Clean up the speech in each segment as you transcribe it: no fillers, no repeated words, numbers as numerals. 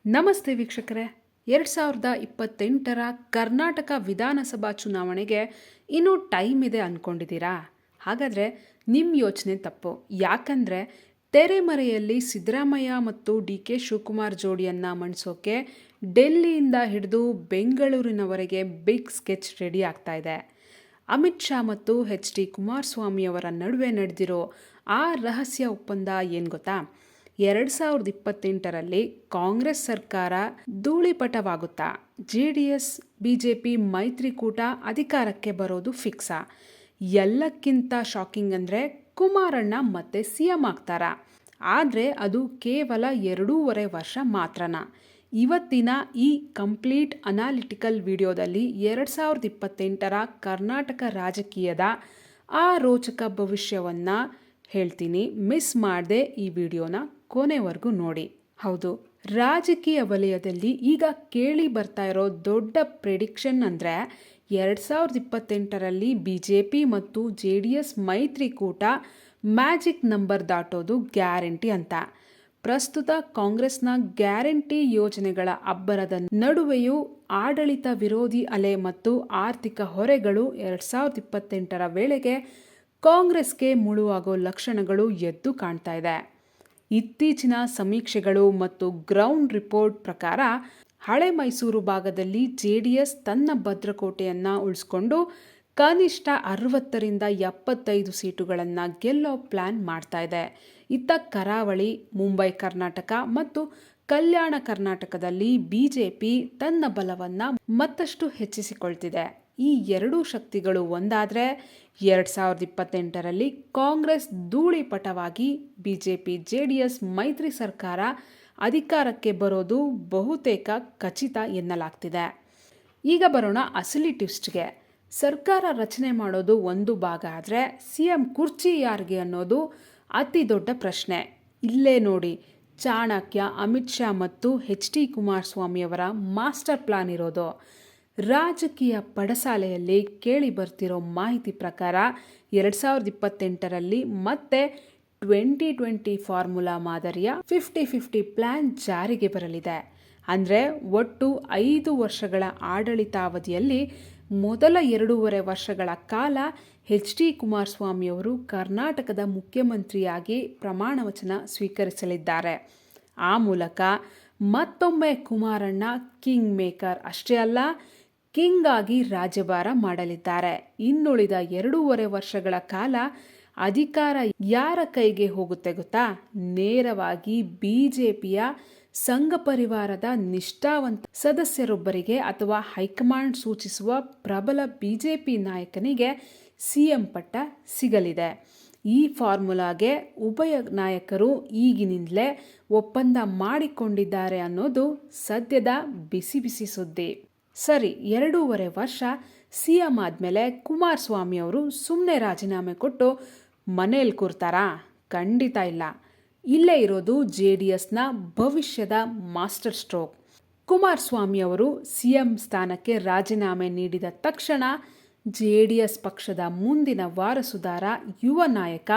ನಮಸ್ತೆ ವೀಕ್ಷಕರೇ. 2028ರ ಕರ್ನಾಟಕ ವಿಧಾನಸಭಾ ಚುನಾವಣೆಗೆ ಇನ್ನೂ ಟೈಮ್ ಇದೆ ಅಂದ್ಕೊಂಡಿದ್ದೀರಾ? ಹಾಗಾದರೆ ನಿಮ್ಮ ಯೋಚನೆ ತಪ್ಪು. ಯಾಕಂದರೆ ತೆರೆಮರೆಯಲ್ಲಿ ಸಿದ್ದರಾಮಯ್ಯ ಮತ್ತು ಡಿ.ಕೆ. ಶಿವಕುಮಾರ್ ಜೋಡಿಯನ್ನು ಮಣಿಸೋಕೆ ಡೆಲ್ಲಿಯಿಂದ ಹಿಡಿದು ಬೆಂಗಳೂರಿನವರೆಗೆ ಬಿಗ್ ಸ್ಕೆಚ್ ರೆಡಿ ಆಗ್ತಾ ಇದೆ. ಅಮಿತ್ ಶಾ ಮತ್ತು ಎಚ್.ಡಿ. ಕುಮಾರಸ್ವಾಮಿಯವರ ನಡುವೆ ನಡೆದಿರೋ ಆ ರಹಸ್ಯ ಒಪ್ಪಂದ ಏನು ಗೊತ್ತಾ? 2028ರಲ್ಲಿ ಕಾಂಗ್ರೆಸ್ ಸರ್ಕಾರ ಧೂಳಿಪಟವಾಗುತ್ತಾ? ಜೆಡಿಎಸ್ ಬಿಜೆಪಿ ಮೈತ್ರಿಕೂಟ ಅಧಿಕಾರಕ್ಕೆ ಬರೋದು ಫಿಕ್ಸಾ? ಎಲ್ಲಕ್ಕಿಂತ ಶಾಕಿಂಗ್ ಅಂದರೆ ಕುಮಾರಣ್ಣ ಮತ್ತೆ ಸಿಎಂ ಆಗ್ತಾರಾ? ಆದರೆ ಅದು ಕೇವಲ 2.5 ವರ್ಷ ಮಾತ್ರನಾ? ಇವತ್ತಿನ ಈ ಕಂಪ್ಲೀಟ್ ಅನಾಲಿಟಿಕಲ್ ವಿಡಿಯೋದಲ್ಲಿ 2028ರ ಕರ್ನಾಟಕ ರಾಜಕೀಯದ ಆ ರೋಚಕ ಭವಿಷ್ಯವನ್ನು ಹೇಳ್ತೀನಿ. ಮಿಸ್ ಮಾಡದೆ ಈ ವಿಡಿಯೋನ ಕೊನೆವರೆಗೂ ನೋಡಿ. ಹೌದು, ರಾಜಕೀಯ ವಲಯದಲ್ಲಿ ಈಗ ಕೇಳಿ ಬರ್ತಾ ಇರೋ ದೊಡ್ಡ ಪ್ರೆಡಿಕ್ಷನ್ ಅಂದರೆ 2028ರಲ್ಲಿ ಬಿಜೆಪಿ ಮತ್ತು ಜೆಡಿಎಸ್ ಮೈತ್ರಿಕೂಟ ಮ್ಯಾಜಿಕ್ ನಂಬರ್ ದಾಟೋದು ಗ್ಯಾರಂಟಿ ಅಂತ. ಪ್ರಸ್ತುತ ಕಾಂಗ್ರೆಸ್ನ ಗ್ಯಾರಂಟಿ ಯೋಜನೆಗಳ ಅಬ್ಬರದ ನಡುವೆಯೂ ಆಡಳಿತ ವಿರೋಧಿ ಅಲೆ ಮತ್ತು ಆರ್ಥಿಕ ಹೊರೆಗಳು 2028ರ ವೇಳೆಗೆ ಕಾಂಗ್ರೆಸ್ಗೆ ಮುಳುವಾಗೋ ಲಕ್ಷಣಗಳು ಎದ್ದು ಕಾಣ್ತಾ ಇದೆ. ಇತ್ತೀಚಿನ ಸಮೀಕ್ಷೆಗಳು ಮತ್ತು ಗ್ರೌಂಡ್ ರಿಪೋರ್ಟ್ ಪ್ರಕಾರ ಹಳೆ ಮೈಸೂರು ಭಾಗದಲ್ಲಿ ಜೆಡಿಎಸ್ ತನ್ನ ಭದ್ರಕೋಟೆಯನ್ನು ಉಳಿಸ್ಕೊಂಡು ಕನಿಷ್ಠ 60ರಿಂದ 75 ಸೀಟುಗಳನ್ನು ಗೆಲ್ಲೋ ಪ್ಲಾನ್ ಮಾಡ್ತಾ ಇದೆ. ಇತ್ತ ಕರಾವಳಿ, ಮುಂಬೈ ಕರ್ನಾಟಕ ಮತ್ತು ಕಲ್ಯಾಣ ಕರ್ನಾಟಕದಲ್ಲಿ ಬಿಜೆಪಿ ತನ್ನ ಬಲವನ್ನು ಮತ್ತಷ್ಟು ಹೆಚ್ಚಿಸಿಕೊಳ್ತಿದೆ. ಈ ಎರಡೂ ಶಕ್ತಿಗಳು ಒಂದಾದರೆ 2028ರಲ್ಲಿ ಕಾಂಗ್ರೆಸ್ ಧೂಳಿಪಟವಾಗಿ ಬಿಜೆಪಿ ಜೆಡಿಎಸ್ ಮೈತ್ರಿ ಸರ್ಕಾರ ಅಧಿಕಾರಕ್ಕೆ ಬರೋದು ಬಹುತೇಕ ಖಚಿತ ಎನ್ನಲಾಗ್ತಿದೆ. ಈಗ ಬರೋಣ ಅಸಲಿ ಟ್ವಿಸ್ಟ್ಗೆ. ಸರ್ಕಾರ ರಚನೆ ಮಾಡೋದು ಒಂದು ಭಾಗ ಆದರೆ ಸಿಎಂ ಕುರ್ಚಿ ಯಾರಿಗೆ ಅನ್ನೋದು ಅತಿ ದೊಡ್ಡ ಪ್ರಶ್ನೆ. ಇಲ್ಲೇ ನೋಡಿ ಚಾಣಕ್ಯ, ಅಮಿತ್ ಶಾ ಮತ್ತು ಎಚ್.ಡಿ. ಕುಮಾರಸ್ವಾಮಿಯವರ ಮಾಸ್ಟರ್ ಪ್ಲಾನ್ ಇರೋದು. ರಾಜಕೀಯ ಪಡಸಾಲೆಯಲ್ಲಿ ಕೇಳಿ ಬರ್ತಿರೋ ಮಾಹಿತಿ ಪ್ರಕಾರ 2028ರಲ್ಲಿ ಮತ್ತೆ 2020 ಫಾರ್ಮುಲಾ ಮಾದರಿಯ 50-50 ಪ್ಲಾನ್ ಜಾರಿಗೆ ಬರಲಿದೆ. ಅಂದರೆ ಒಟ್ಟು 5 ವರ್ಷಗಳ ಆಡಳಿತಾವಧಿಯಲ್ಲಿ ಮೊದಲ 2.5 ವರ್ಷಗಳ ಕಾಲ ಎಚ್.ಡಿ. ಕುಮಾರಸ್ವಾಮಿಯವರು ಕರ್ನಾಟಕದ ಮುಖ್ಯಮಂತ್ರಿಯಾಗಿ ಪ್ರಮಾಣ ವಚನ ಸ್ವೀಕರಿಸಲಿದ್ದಾರೆ. ಆ ಮೂಲಕ ಮತ್ತೊಮ್ಮೆ ಕುಮಾರಣ್ಣ ಕಿಂಗ್ ಮೇಕರ್ ಅಷ್ಟೇ ಅಲ್ಲ, ಕಿಂಗ್ ಆಗಿ ರಾಜ್ಯಭಾರ ಮಾಡಲಿದ್ದಾರೆ. ಇನ್ನುಳಿದ 2.5 ವರ್ಷಗಳ ಕಾಲ ಅಧಿಕಾರ ಯಾರ ಕೈಗೆ ಹೋಗುತ್ತೆ ಗೊತ್ತಾ? ನೇರವಾಗಿ ಬಿಜೆಪಿಯ ಸಂಘ ಪರಿವಾರದ ನಿಷ್ಠಾವಂತ ಸದಸ್ಯರೊಬ್ಬರಿಗೆ ಅಥವಾ ಹೈಕಮಾಂಡ್ ಸೂಚಿಸುವ ಪ್ರಬಲ ಬಿಜೆಪಿ ನಾಯಕನಿಗೆ ಸಿಎಂ ಪಟ್ಟ ಸಿಗಲಿದೆ. ಈ ಫಾರ್ಮುಲಾಗೆ ಉಭಯ ನಾಯಕರು ಈಗಿನಿಂದಲೇ ಒಪ್ಪಂದ ಮಾಡಿಕೊಂಡಿದ್ದಾರೆ ಅನ್ನೋದು ಸದ್ಯದ ಬಿಸಿ ಬಿಸಿ ಸುದ್ದಿ. ಸರಿ, 2.5 ವರ್ಷ ಸಿಎಂ ಆದಮೇಲೆ ಕುಮಾರಸ್ವಾಮಿ ಅವರು ಸುಮ್ಮನೆ ರಾಜೀನಾಮೆ ಕೊಟ್ಟು ಮನೇಲಿ ಕೂರ್ತಾರಾ? ಖಂಡಿತ ಇಲ್ಲ. ಇಲ್ಲೇ ಇರೋದು ಜೆಡಿಎಸ್ನ ಭವಿಷ್ಯದ ಮಾಸ್ಟರ್ ಸ್ಟ್ರೋಕ್. ಕುಮಾರಸ್ವಾಮಿ ಅವರು ಸಿಎಂ ಸ್ಥಾನಕ್ಕೆ ರಾಜೀನಾಮೆ ನೀಡಿದ ತಕ್ಷಣ ಜೆಡಿಎಸ್ ಪಕ್ಷದ ಮುಂದಿನ ವಾರಸುದಾರ ಯುವ ನಾಯಕ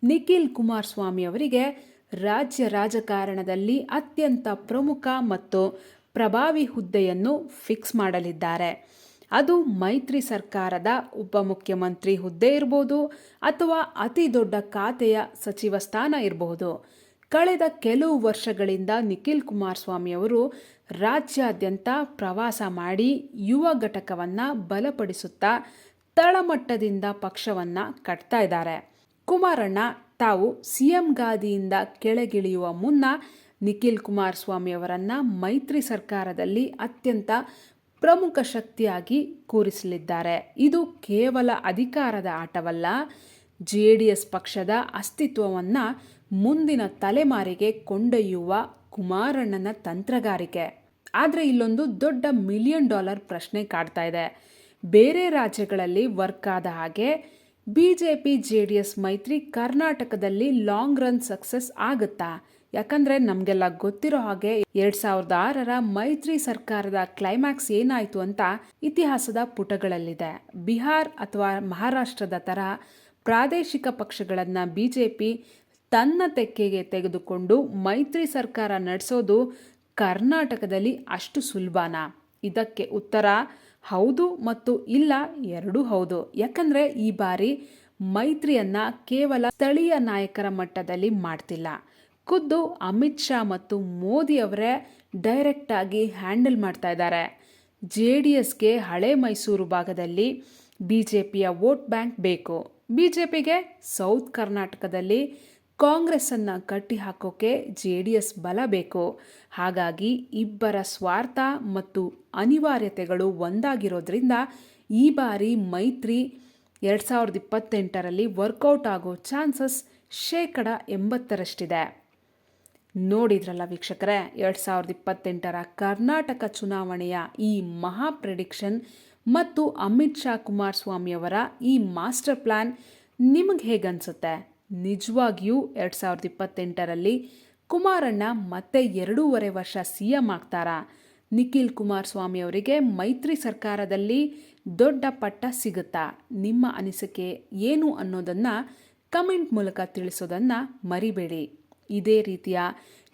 ನಿಖಿಲ್ ಕುಮಾರಸ್ವಾಮಿ ಅವರಿಗೆ ರಾಜ್ಯ ರಾಜಕಾರಣದಲ್ಲಿ ಅತ್ಯಂತ ಪ್ರಮುಖ ಮತ್ತು ಪ್ರಭಾವಿ ಹುದ್ದೆಯನ್ನು ಫಿಕ್ಸ್ ಮಾಡಲಿದ್ದಾರೆ. ಅದು ಮೈತ್ರಿ ಸರ್ಕಾರದ ಉಪಮುಖ್ಯಮಂತ್ರಿ ಹುದ್ದೆ ಇರಬಹುದು ಅಥವಾ ಅತಿ ದೊಡ್ಡ ಖಾತೆಯ ಸಚಿವ ಸ್ಥಾನ ಇರಬಹುದು. ಕಳೆದ ಕೆಲವು ವರ್ಷಗಳಿಂದ ನಿಖಿಲ್ ಕುಮಾರಸ್ವಾಮಿ ಅವರು ರಾಜ್ಯಾದ್ಯಂತ ಪ್ರವಾಸ ಮಾಡಿ ಯುವ ಘಟಕವನ್ನು ಬಲಪಡಿಸುತ್ತಾ ತಳಮಟ್ಟದಿಂದ ಪಕ್ಷವನ್ನು ಕಟ್ತಾ ಇದ್ದಾರೆ. ಕುಮಾರಣ್ಣ ತಾವು ಸಿಎಂ ಗಾದಿಯಿಂದ ಕೆಳಗಿಳಿಯುವ ಮುನ್ನ ನಿಖಿಲ್ ಕುಮಾರಸ್ವಾಮಿ ಅವರನ್ನು ಮೈತ್ರಿ ಸರ್ಕಾರದಲ್ಲಿ ಅತ್ಯಂತ ಪ್ರಮುಖ ಶಕ್ತಿಯಾಗಿ ಕೂರಿಸಲಿದ್ದಾರೆ. ಇದು ಕೇವಲ ಅಧಿಕಾರದ ಆಟವಲ್ಲ, ಜೆಡಿಎಸ್ ಪಕ್ಷದ ಅಸ್ತಿತ್ವವನ್ನು ಮುಂದಿನ ತಲೆಮಾರಿಗೆ ಕೊಂಡೊಯ್ಯುವ ಕುಮಾರಣ್ಣನ ತಂತ್ರಗಾರಿಕೆ. ಆದರೆ ಇಲ್ಲೊಂದು ದೊಡ್ಡ $1 ಮಿಲಿಯನ್ ಪ್ರಶ್ನೆ ಕಾಡ್ತಾ ಇದೆ. ಬೇರೆ ರಾಜ್ಯಗಳಲ್ಲಿ ವರ್ಕ್ ಆದ ಹಾಗೆ ಬಿಜೆಪಿ ಜೆಡಿಎಸ್ ಮೈತ್ರಿ ಕರ್ನಾಟಕದಲ್ಲಿ ಲಾಂಗ್ ರನ್ ಸಕ್ಸಸ್ ಆಗುತ್ತಾ? ಯಾಕಂದರೆ ನಮಗೆಲ್ಲ ಗೊತ್ತಿರೋ ಹಾಗೆ 2006ರ ಮೈತ್ರಿ ಸರ್ಕಾರದ ಕ್ಲೈಮ್ಯಾಕ್ಸ್ ಏನಾಯಿತು ಅಂತ ಇತಿಹಾಸದ ಪುಟಗಳಲ್ಲಿದೆ. ಬಿಹಾರ್ ಅಥವಾ ಮಹಾರಾಷ್ಟ್ರದ ಥರ ಪ್ರಾದೇಶಿಕ ಪಕ್ಷಗಳನ್ನು ಬಿಜೆಪಿ ತನ್ನ ತೆಕ್ಕೆಗೆ ತೆಗೆದುಕೊಂಡು ಮೈತ್ರಿ ಸರ್ಕಾರ ನಡೆಸೋದು ಕರ್ನಾಟಕದಲ್ಲಿ ಅಷ್ಟು ಸುಲಭನಾ? ಇದಕ್ಕೆ ಉತ್ತರ ಹೌದು ಮತ್ತು ಇಲ್ಲ, ಎರಡೂ ಹೌದು. ಯಾಕಂದರೆ ಈ ಬಾರಿ ಮೈತ್ರಿಯನ್ನು ಕೇವಲ ಸ್ಥಳೀಯ ನಾಯಕರ ಮಟ್ಟದಲ್ಲಿ ಮಾಡ್ತಿಲ್ಲ. ಖುದ್ದು ಅಮಿತ್ ಶಾ ಮತ್ತು ಮೋದಿ ಅವರೇ ಡೈರೆಕ್ಟಾಗಿ ಹ್ಯಾಂಡಲ್ ಮಾಡ್ತಾ ಇದ್ದಾರೆ. JDSಗೆ ಹಳೆ ಮೈಸೂರು ಭಾಗದಲ್ಲಿ BJPಯ ವೋಟ್ ಬ್ಯಾಂಕ್ ಬೇಕು. BJPಗೆ ಸೌತ್ ಕರ್ನಾಟಕದಲ್ಲಿ ಕಾಂಗ್ರೆಸ್ಸನ್ನು ಕಟ್ಟಿ ಹಾಕೋಕೆ JDS ಬಲ ಬೇಕು. ಹಾಗಾಗಿ ಇಬ್ಬರ ಸ್ವಾರ್ಥ ಮತ್ತು ಅನಿವಾರ್ಯತೆಗಳು ಒಂದಾಗಿರೋದ್ರಿಂದ ಈ ಬಾರಿ ಮೈತ್ರಿ 2028ರಲ್ಲಿ ವರ್ಕೌಟ್ ಆಗೋ ಚಾನ್ಸಸ್ 80%ರಷ್ಟಿದೆ. ನೋಡಿದ್ರಲ್ಲ ವೀಕ್ಷಕರೇ, 2028ರ ಕರ್ನಾಟಕ ಚುನಾವಣೆಯ ಈ ಮಹಾ ಪ್ರೆಡಿಕ್ಷನ್ ಮತ್ತು ಅಮಿತ್ ಶಾ ಕುಮಾರಸ್ವಾಮಿಯವರ ಈ ಮಾಸ್ಟರ್ ಪ್ಲ್ಯಾನ್ ನಿಮಗೆ ಹೇಗನ್ಸುತ್ತೆ? ನಿಜವಾಗಿಯೂ 2028ರಲ್ಲಿ ಕುಮಾರಣ್ಣ ಮತ್ತೆ 2.5 ವರ್ಷ CM ಆಗ್ತಾರಾ? ನಿಖಿಲ್ ಕುಮಾರಸ್ವಾಮಿ ಅವರಿಗೆ ಮೈತ್ರಿ ಸರ್ಕಾರದಲ್ಲಿ ದೊಡ್ಡ ಪಟ್ಟ ಸಿಗುತ್ತಾ? ನಿಮ್ಮ ಅನಿಸಿಕೆ ಏನು ಅನ್ನೋದನ್ನು ಕಮೆಂಟ್ ಮೂಲಕ ತಿಳಿಸೋದನ್ನು ಮರಿಬೇಡಿ. ಇದೇ ರೀತಿಯ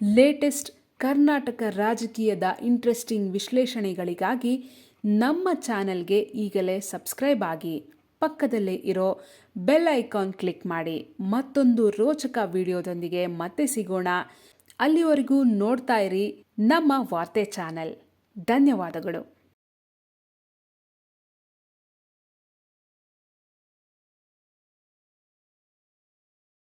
ಲೇಟೆಸ್ಟ್ ಕರ್ನಾಟಕ ರಾಜಕೀಯದ ಇಂಟ್ರೆಸ್ಟಿಂಗ್ ವಿಶ್ಲೇಷಣೆಗಳಿಗಾಗಿ ನಮ್ಮ ಚಾನೆಲ್ಗೆ ಈಗಲೇ ಸಬ್ಸ್ಕ್ರೈಬ್ ಆಗಿ, ಪಕ್ಕದಲ್ಲೇ ಇರೋ ಬೆಲ್ ಐಕಾನ್ ಕ್ಲಿಕ್ ಮಾಡಿ. ಮತ್ತೊಂದು ರೋಚಕ ವಿಡಿಯೋದೊಂದಿಗೆ ಮತ್ತೆ ಸಿಗೋಣ. ಅಲ್ಲಿವರೆಗೂ ನೋಡ್ತಾ ಇರಿ ನಮ್ಮ ವಾರ್ತೆ ಚಾನೆಲ್. ಧನ್ಯವಾದಗಳು.